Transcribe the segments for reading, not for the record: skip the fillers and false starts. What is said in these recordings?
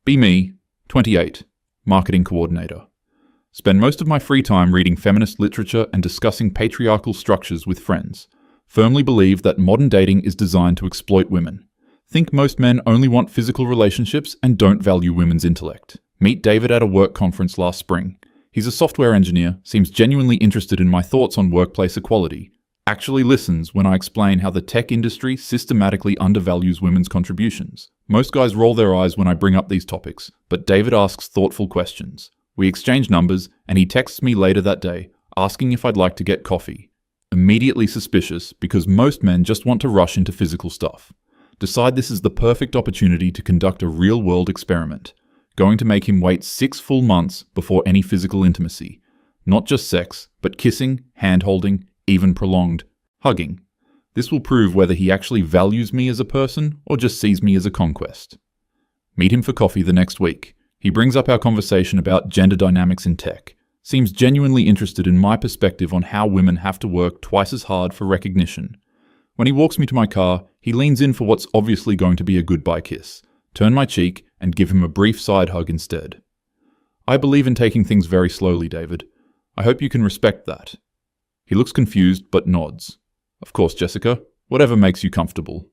Be me, 28, marketing coordinator. Spend most of my free time reading feminist literature and discussing patriarchal structures with friends. Firmly believe that modern dating is designed to exploit women. Think most men only want physical relationships and don't value women's intellect. Meet David at a work conference last spring. He's a software engineer, seems genuinely interested in my thoughts on workplace equality. Actually listens when I explain how the tech industry systematically undervalues women's contributions. Most guys roll their eyes when I bring up these topics, but David asks thoughtful questions. We exchange numbers, and he texts me later that day, asking if I'd like to get coffee. Immediately suspicious, because most men just want to rush into physical stuff. Decide this is the perfect opportunity to conduct a real-world experiment. Going to make him wait 6 full months before any physical intimacy. Not just sex, but kissing, hand-holding, even prolonged hugging. This will prove whether he actually values me as a person or just sees me as a conquest. Meet him for coffee the next week. He brings up our conversation about gender dynamics in tech. Seems genuinely interested in my perspective on how women have to work twice as hard for recognition. When he walks me to my car, he leans in for what's obviously going to be a goodbye kiss, turn my cheek, and give him a brief side hug instead. I believe in taking things very slowly, David. I hope you can respect that. He looks confused, but nods. Of course, Jessica. Whatever makes you comfortable.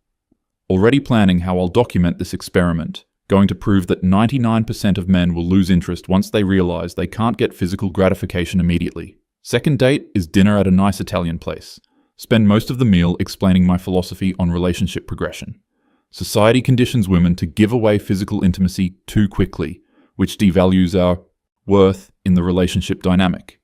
Already planning how I'll document this experiment. Going to prove that 99% of men will lose interest once they realize they can't get physical gratification immediately. Second date is dinner at a nice Italian place. Spend most of the meal explaining my philosophy on relationship progression. Society conditions women to give away physical intimacy too quickly, which devalues our worth in the relationship dynamic.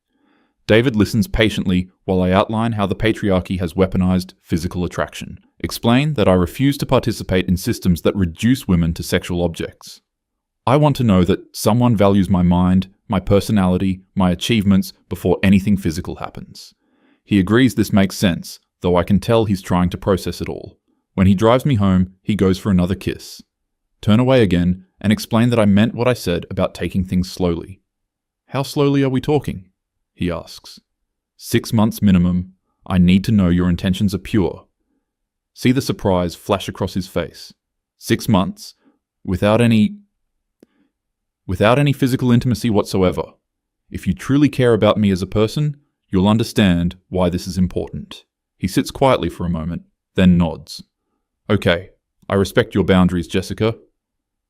David listens patiently while I outline how the patriarchy has weaponized physical attraction. Explain that I refuse to participate in systems that reduce women to sexual objects. I want to know that someone values my mind, my personality, my achievements before anything physical happens. He agrees this makes sense, though I can tell he's trying to process it all. When he drives me home, he goes for another kiss. Turn away again and explain that I meant what I said about taking things slowly. How slowly are we talking? He asks. 6 months minimum. I need to know your intentions are pure. See the surprise flash across his face. 6 months, without any physical intimacy whatsoever. If you truly care about me as a person, you'll understand why this is important. He sits quietly for a moment, then nods. Okay, I respect your boundaries, Jessica.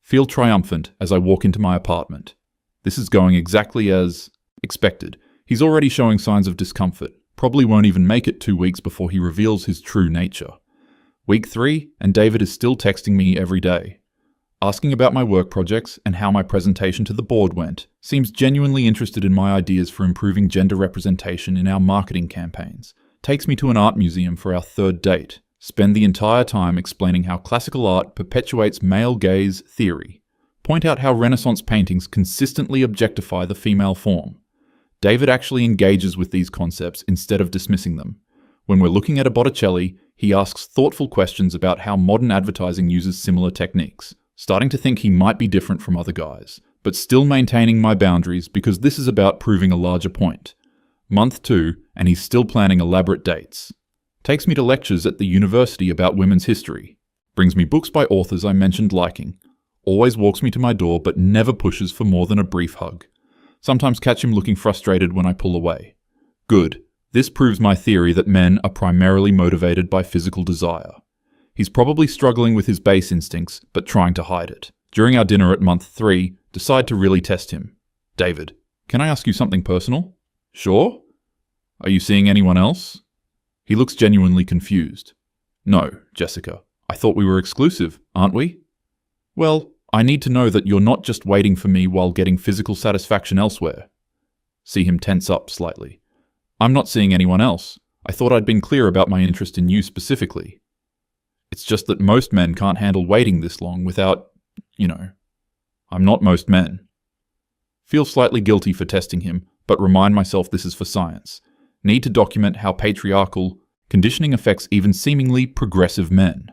Feel triumphant as I walk into my apartment. This is going exactly as expected. He's already showing signs of discomfort, probably won't even make it 2 weeks before he reveals his true nature. Week 3, and David is still texting me every day. Asking about my work projects and how my presentation to the board went. Seems genuinely interested in my ideas for improving gender representation in our marketing campaigns. Takes me to an art museum for our 3rd date. Spend the entire time explaining how classical art perpetuates male gaze theory. Point out how Renaissance paintings consistently objectify the female form. David actually engages with these concepts instead of dismissing them. When we're looking at a Botticelli, he asks thoughtful questions about how modern advertising uses similar techniques, starting to think he might be different from other guys, but still maintaining my boundaries because this is about proving a larger point. Month 2, and he's still planning elaborate dates. Takes me to lectures at the university about women's history. Brings me books by authors I mentioned liking. Always walks me to my door but never pushes for more than a brief hug. Sometimes catch him looking frustrated when I pull away. Good. This proves my theory that men are primarily motivated by physical desire. He's probably struggling with his base instincts, but trying to hide it. During our dinner at month 3, decide to really test him. David, can I ask you something personal? Sure. Are you seeing anyone else? He looks genuinely confused. No, Jessica. I thought we were exclusive, aren't we? Well, I need to know that you're not just waiting for me while getting physical satisfaction elsewhere. See him tense up slightly. I'm not seeing anyone else. I thought I'd been clear about my interest in you specifically. It's just that most men can't handle waiting this long without, I'm not most men. Feel slightly guilty for testing him, but remind myself this is for science. Need to document how patriarchal conditioning affects even seemingly progressive men.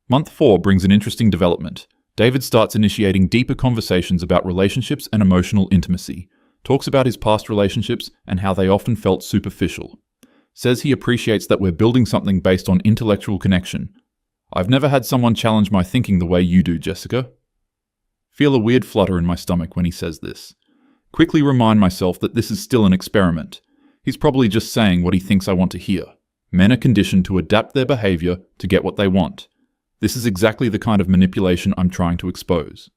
Month 4 brings an interesting development. David starts initiating deeper conversations about relationships and emotional intimacy, talks about his past relationships and how they often felt superficial. Says he appreciates that we're building something based on intellectual connection. I've never had someone challenge my thinking the way you do, Jessica. Feel a weird flutter in my stomach when he says this. Quickly remind myself that this is still an experiment. He's probably just saying what he thinks I want to hear. Men are conditioned to adapt their behavior to get what they want. This is exactly the kind of manipulation I'm trying to expose.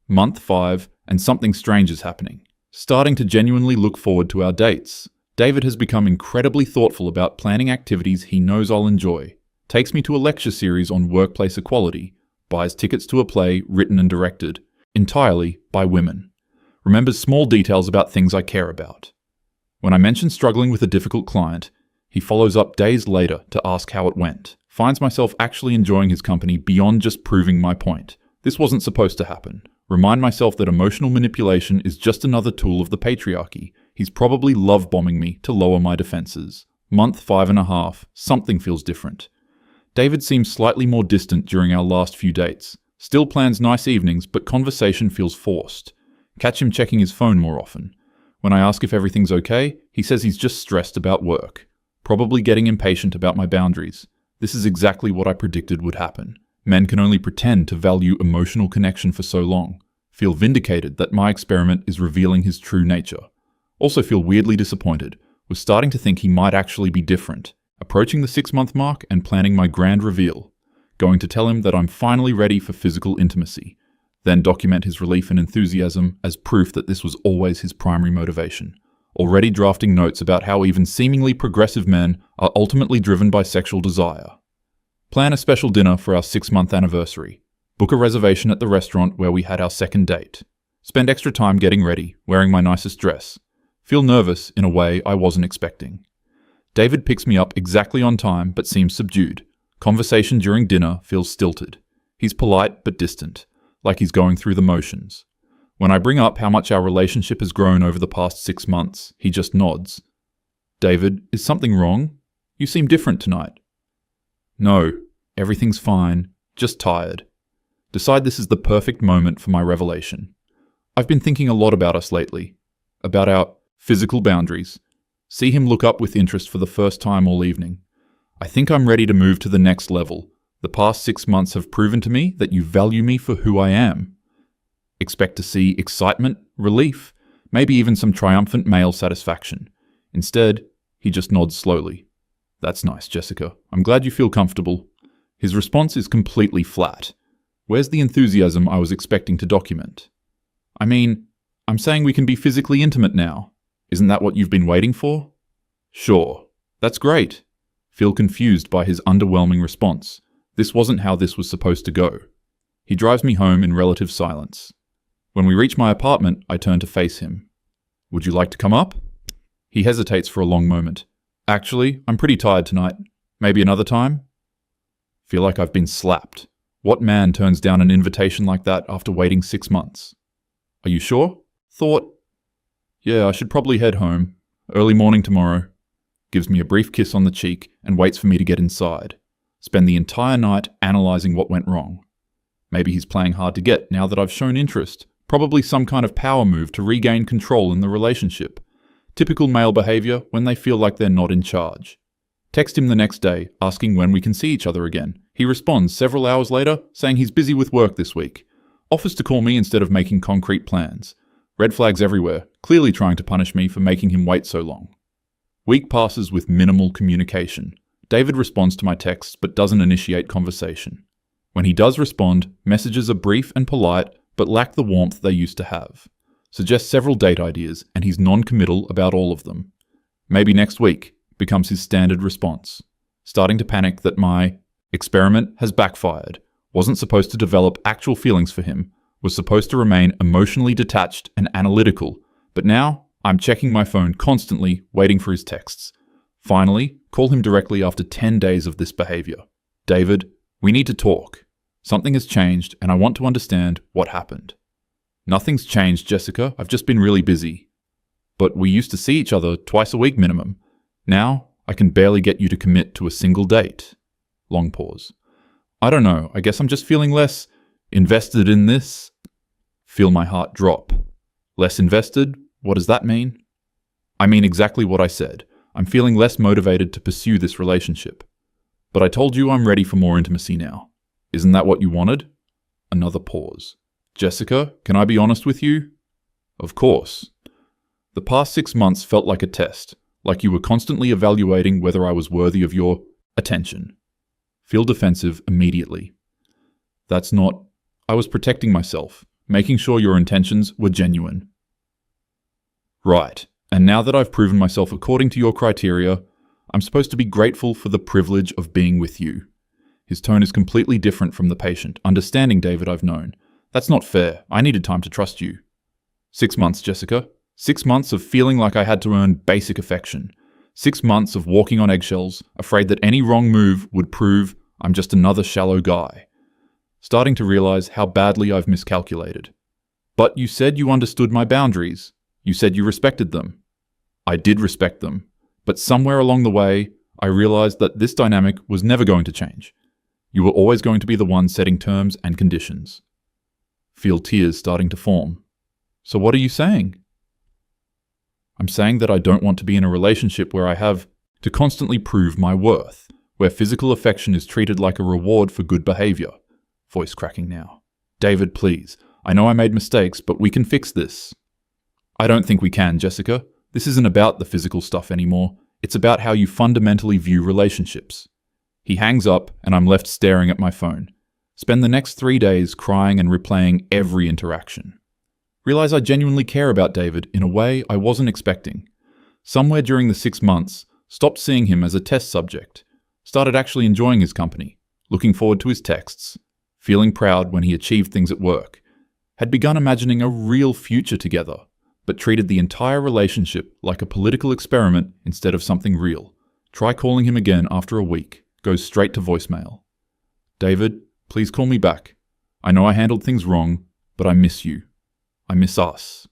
Month 5, and something strange is happening. Starting to genuinely look forward to our dates. David has become incredibly thoughtful about planning activities he knows I'll enjoy. Takes me to a lecture series on workplace equality. Buys tickets to a play written and directed entirely by women. Remembers small details about things I care about. When I mention struggling with a difficult client, he follows up days later to ask how it went. Finds myself actually enjoying his company beyond just proving my point. This wasn't supposed to happen. Remind myself that emotional manipulation is just another tool of the patriarchy. He's probably love-bombing me to lower my defenses. Month 5.5, something feels different. David seems slightly more distant during our last few dates. Still plans nice evenings, but conversation feels forced. Catch him checking his phone more often. When I ask if everything's okay, he says he's just stressed about work. Probably getting impatient about my boundaries. This is exactly what I predicted would happen. Men can only pretend to value emotional connection for so long. Feel vindicated that my experiment is revealing his true nature. Also feel weirdly disappointed. Was starting to think he might actually be different. Approaching the 6-month mark and planning my grand reveal. Going to tell him that I'm finally ready for physical intimacy. Then document his relief and enthusiasm as proof that this was always his primary motivation. Already drafting notes about how even seemingly progressive men are ultimately driven by sexual desire. Plan a special dinner for our 6-month anniversary. Book a reservation at the restaurant where we had our second date. Spend extra time getting ready, wearing my nicest dress. Feel nervous in a way I wasn't expecting. David picks me up exactly on time but seems subdued. Conversation during dinner feels stilted. He's polite but distant, like he's going through the motions. When I bring up how much our relationship has grown over the past 6 months, he just nods. David, is something wrong? You seem different tonight. No, everything's fine, just tired. Decide this is the perfect moment for my revelation. I've been thinking a lot about us lately, about our physical boundaries. See him look up with interest for the first time all evening. I think I'm ready to move to the next level. The past 6 months have proven to me that you value me for who I am. Expect to see excitement, relief, maybe even some triumphant male satisfaction. Instead, he just nods slowly. That's nice, Jessica. I'm glad you feel comfortable. His response is completely flat. Where's the enthusiasm I was expecting to document? I mean, I'm saying we can be physically intimate now. Isn't that what you've been waiting for? Sure. That's great. Feel confused by his underwhelming response. This wasn't how this was supposed to go. He drives me home in relative silence. When we reach my apartment, I turn to face him. Would you like to come up? He hesitates for a long moment. Actually, I'm pretty tired tonight. Maybe another time? Feel like I've been slapped. What man turns down an invitation like that after waiting 6 months? Are you sure? Thought, yeah, I should probably head home. Early morning tomorrow. Gives me a brief kiss on the cheek and waits for me to get inside. Spend the entire night analysing what went wrong. Maybe he's playing hard to get now that I've shown interest. Probably some kind of power move to regain control in the relationship. Typical male behaviour when they feel like they're not in charge. Text him the next day, asking when we can see each other again. He responds several hours later, saying he's busy with work this week. Offers to call me instead of making concrete plans. Red flags everywhere, clearly trying to punish me for making him wait so long. Week passes with minimal communication. David responds to my texts but doesn't initiate conversation. When he does respond, messages are brief and polite but lack the warmth they used to have. Suggests several date ideas and he's non-committal about all of them. Maybe next week becomes his standard response. Starting to panic that my experiment has backfired. Wasn't supposed to develop actual feelings for him. Was supposed to remain emotionally detached and analytical. But now, I'm checking my phone constantly, waiting for his texts. Finally, call him directly after 10 days of this behavior. David, we need to talk. Something has changed and I want to understand what happened. Nothing's changed, Jessica. I've just been really busy. But we used to see each other twice a week minimum. Now, I can barely get you to commit to a single date. Long pause. I don't know. I guess I'm just feeling less invested in this. Feel my heart drop. Less invested? What does that mean? I mean exactly what I said. I'm feeling less motivated to pursue this relationship. But I told you I'm ready for more intimacy now. Isn't that what you wanted? Another pause. Jessica, can I be honest with you? Of course. The past 6 months felt like a test, like you were constantly evaluating whether I was worthy of your attention. Feel defensive immediately. That's not... I was protecting myself, making sure your intentions were genuine. Right, and now that I've proven myself according to your criteria, I'm supposed to be grateful for the privilege of being with you. His tone is completely different from the patient, understanding David I've known. That's not fair. I needed time to trust you. 6 months, Jessica. 6 months of feeling like I had to earn basic affection. 6 months of walking on eggshells, afraid that any wrong move would prove I'm just another shallow guy. Starting to realize how badly I've miscalculated. But you said you understood my boundaries. You said you respected them. I did respect them. But somewhere along the way, I realized that this dynamic was never going to change. You were always going to be the one setting terms and conditions. Feel tears starting to form. So what are you saying? I'm saying that I don't want to be in a relationship where I have to constantly prove my worth, where physical affection is treated like a reward for good behavior. Voice cracking now. David, please. I know I made mistakes, but we can fix this. I don't think we can, Jessica. This isn't about the physical stuff anymore. It's about how you fundamentally view relationships. He hangs up, and I'm left staring at my phone. Spend the next 3 days crying and replaying every interaction. Realize I genuinely care about David in a way I wasn't expecting. Somewhere during the 6 months, stopped seeing him as a test subject. Started actually enjoying his company, looking forward to his texts, feeling proud when he achieved things at work. Had begun imagining a real future together, but treated the entire relationship like a political experiment instead of something real. Try calling him again after a week. Goes straight to voicemail. David, please call me back. I know I handled things wrong, but I miss you. I miss us.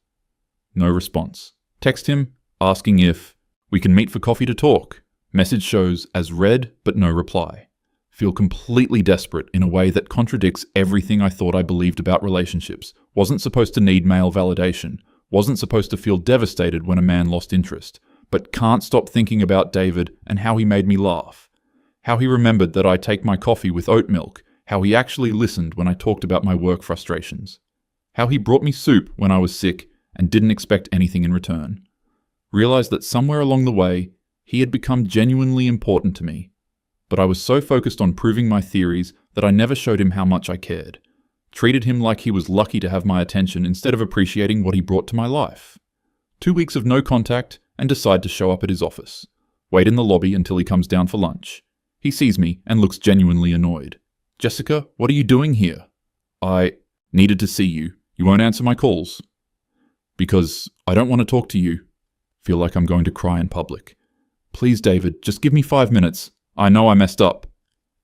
No response. Text him, asking if we can meet for coffee to talk. Message shows as read, but no reply. Feel completely desperate in a way that contradicts everything I thought I believed about relationships. Wasn't supposed to need male validation. Wasn't supposed to feel devastated when a man lost interest. But can't stop thinking about David and how he made me laugh. How he remembered that I take my coffee with oat milk. How he actually listened when I talked about my work frustrations. How he brought me soup when I was sick and didn't expect anything in return. Realized that somewhere along the way, he had become genuinely important to me. But I was so focused on proving my theories that I never showed him how much I cared. Treated him like he was lucky to have my attention instead of appreciating what he brought to my life. 2 weeks of no contact and decide to show up at his office. Wait in the lobby until he comes down for lunch. He sees me and looks genuinely annoyed. Jessica, what are you doing here? I needed to see you. You won't answer my calls. Because I don't want to talk to you. Feel like I'm going to cry in public. Please, David, just give me 5 minutes. I know I messed up.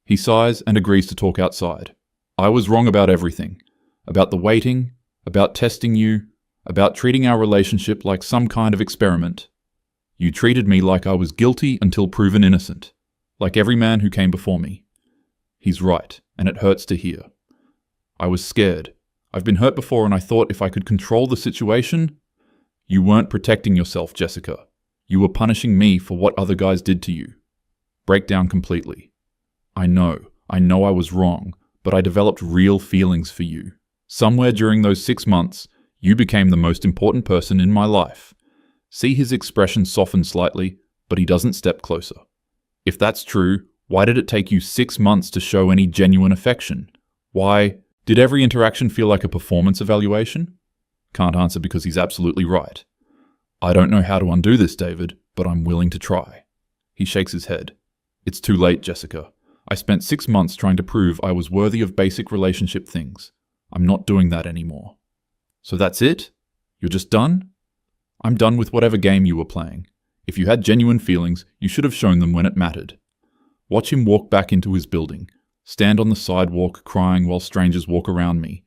He sighs and agrees to talk outside. I was wrong about everything. About the waiting, about testing you, about treating our relationship like some kind of experiment. You treated me like I was guilty until proven innocent. Like every man who came before me. He's right, and it hurts to hear. I was scared. I've been hurt before and I thought if I could control the situation... You weren't protecting yourself, Jessica. You were punishing me for what other guys did to you. Break down completely. I know I was wrong, but I developed real feelings for you. Somewhere during those 6 months, you became the most important person in my life. See his expression soften slightly, but he doesn't step closer. If that's true, why did it take you 6 months to show any genuine affection? Why did every interaction feel like a performance evaluation? Can't answer because he's absolutely right. I don't know how to undo this, David, but I'm willing to try. He shakes his head. It's too late, Jessica. I spent 6 months trying to prove I was worthy of basic relationship things. I'm not doing that anymore. So that's it? You're just done? I'm done with whatever game you were playing. If you had genuine feelings, you should have shown them when it mattered. Watch him walk back into his building, stand on the sidewalk crying while strangers walk around me.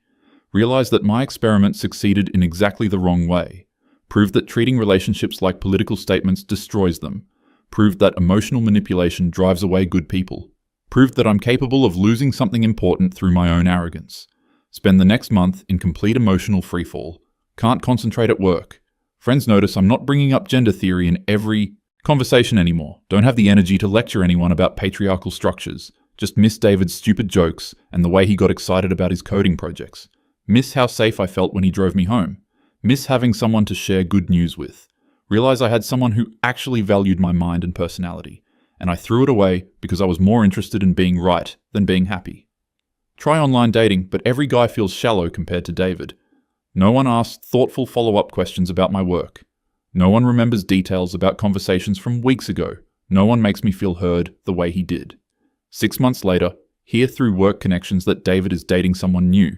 Realize that my experiment succeeded in exactly the wrong way. Proved that treating relationships like political statements destroys them. Proved that emotional manipulation drives away good people. Proved that I'm capable of losing something important through my own arrogance. Spend the next month in complete emotional freefall. Can't concentrate at work. Friends notice I'm not bringing up gender theory in every conversation anymore. Don't have the energy to lecture anyone about patriarchal structures. Just miss David's stupid jokes and the way he got excited about his coding projects. Miss how safe I felt when he drove me home. Miss having someone to share good news with. Realize I had someone who actually valued my mind and personality, and I threw it away because I was more interested in being right than being happy. Try online dating, but every guy feels shallow compared to David. No one asks thoughtful follow-up questions about my work. No one remembers details about conversations from weeks ago. No one makes me feel heard the way he did. 6 months later, hear through work connections that David is dating someone new.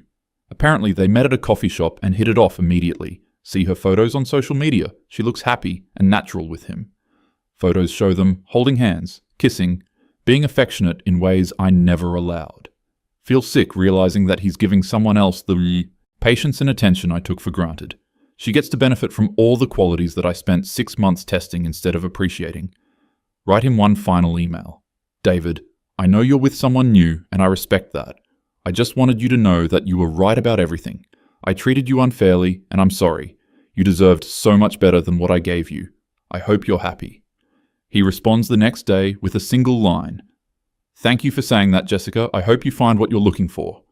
Apparently, they met at a coffee shop and hit it off immediately. See her photos on social media. She looks happy and natural with him. Photos show them holding hands, kissing, being affectionate in ways I never allowed. Feel sick realizing that he's giving someone else the patience and attention I took for granted. She gets to benefit from all the qualities that I spent 6 months testing instead of appreciating. Write him one final email. David, I know you're with someone new, and I respect that. I just wanted you to know that you were right about everything. I treated you unfairly, and I'm sorry. You deserved so much better than what I gave you. I hope you're happy. He responds the next day with a single line. Thank you for saying that, Jessica. I hope you find what you're looking for.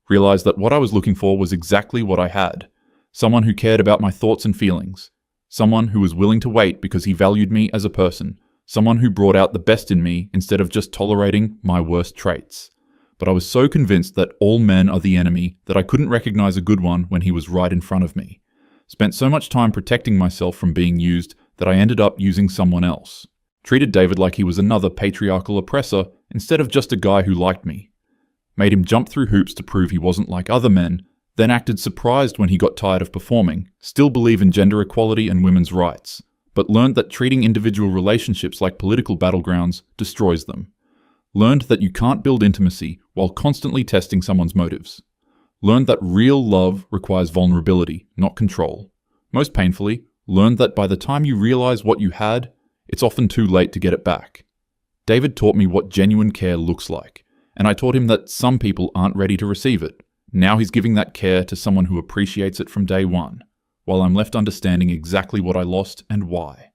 Realize that what I was looking for was exactly what I had. Someone who cared about my thoughts and feelings. Someone who was willing to wait because he valued me as a person. Someone who brought out the best in me instead of just tolerating my worst traits. But I was so convinced that all men are the enemy that I couldn't recognize a good one when he was right in front of me. Spent so much time protecting myself from being used that I ended up using someone else. Treated David like he was another patriarchal oppressor instead of just a guy who liked me. Made him jump through hoops to prove he wasn't like other men, then acted surprised when he got tired of performing, still believe in gender equality and women's rights, but learned that treating individual relationships like political battlegrounds destroys them. Learned that you can't build intimacy while constantly testing someone's motives. Learned that real love requires vulnerability, not control. Most painfully, learned that by the time you realize what you had, it's often too late to get it back. David taught me what genuine care looks like, and I taught him that some people aren't ready to receive it. Now he's giving that care to someone who appreciates it from day one, while I'm left understanding exactly what I lost and why.